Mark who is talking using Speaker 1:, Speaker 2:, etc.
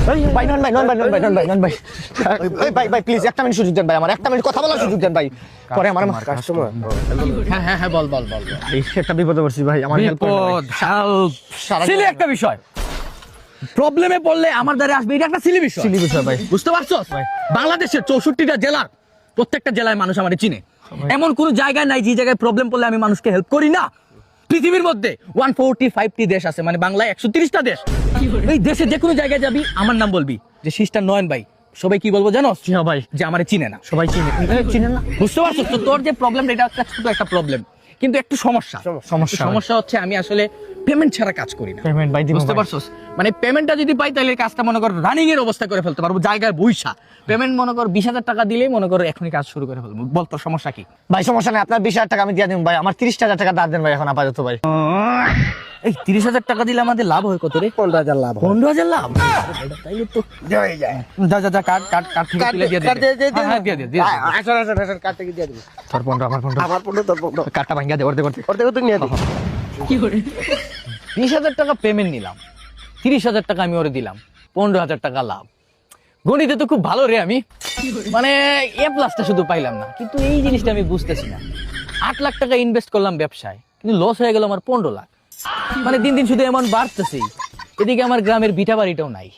Speaker 1: ভাই নন ভাই ভাই প্লিজ একটা মিনিট সুযোগ দেন ভাই, আমার একটা মিনিট কথা বলার সুযোগ দেন ভাই। পরে আমার
Speaker 2: কাস্টমার।
Speaker 3: হ্যাঁ বল
Speaker 1: এই একটা বিপদে পড়ছি ভাই, আমার হেল্প
Speaker 3: বিপদ সিলি একটা বিষয়, প্রবলেমে পড়লে আমার দ্বারা আসবে, এটা একটা সিলি বিষয়
Speaker 1: ভাই।
Speaker 3: বুঝতে পারছো? বাংলাদেশের 64টা জেলার প্রত্যেকটা জেলায় মানুষ আমারে চিনে, এমন কোন জায়গায় নাই যে জায়গায় প্রবলেম পড়লে আমি মানুষকে হেল্প করি না। পৃথিবীর মধ্যে 145টি দেশ আছে, মানে বাংলায় 130টা দেশ। এই দেশে যে কোনো জায়গায় যাবি আমার নাম বলবি যে সিস্টার নয়ন ভাই, সবাই কি বলবো জানো?
Speaker 1: ভাই
Speaker 3: যে আমারে চিনে না,
Speaker 1: সবাই চিনে না।
Speaker 3: বুঝতে পারছো তো? তোর যে প্রবলেম, এটা একটা ছোট একটা প্রবলেম, কিন্তু একটু সমস্যা হচ্ছে আমি আসলে পেমেন্ট ছাড়া কাজ করি না।
Speaker 1: পেমেন্ট ভাই দিব,
Speaker 3: বুঝতে পারছো? মানে পেমেন্টটা যদি পাই তাহলে কাজটা মনে কর রানিং এর অবস্থা করে ফেলতে পারবো, জায়গায় বইসা। পেমেন্ট মনে কর 20,000 টাকা দিলেই মনে কর এখনই কাজ শুরু করে ফেলবো। বল তোর সমস্যা কি?
Speaker 1: ভাই সমস্যা নেই, আপনার 20,000 টাকা আমি দিয়ে দিন ভাই, আমার 30,000 টাকা দাঁড় দেন ভাই এখন আপাতত ভাই।
Speaker 3: এই 30,000 টাকা দিলে আমাদের লাভ হয় কত রে?
Speaker 2: 15,000 লাভ।
Speaker 3: 15,000 লাভ? তাইলে তো
Speaker 2: জয় যায়।
Speaker 3: যা কাট থেকে তুলে দিয়ে দে। হ্যাঁ দিয়ে দে।
Speaker 2: আসেন কাট থেকে দিয়ে দিবি।
Speaker 1: তোর 15 আমার 15
Speaker 2: আমার 15 তোর 15
Speaker 1: কাটটা ভাঙ্গা দে, অর্ধেক
Speaker 2: তো নিয়ে দিবি।
Speaker 3: 20,000 টাকা পেমেন্ট নিলাম, 30,000 টাকা আমি ওরে দিলাম, 15,000 টাকা লাভ। গণিতে তো খুব ভালো রে আমি, মানে এ প্লাসটা শুধু পাইলাম না, কিন্তু এই জিনিসটা আমি বুঝতেছি না। 8 লাখ টাকা ইনভেস্ট করলাম ব্যবসায়, কিন্তু লস হয়ে গেল আমার 15 লাখ। মানে দিন দিন শুধু এমন বাড়তেছেই, এদিকে আমার গ্রামের ভিটা বাড়িটাও নাই।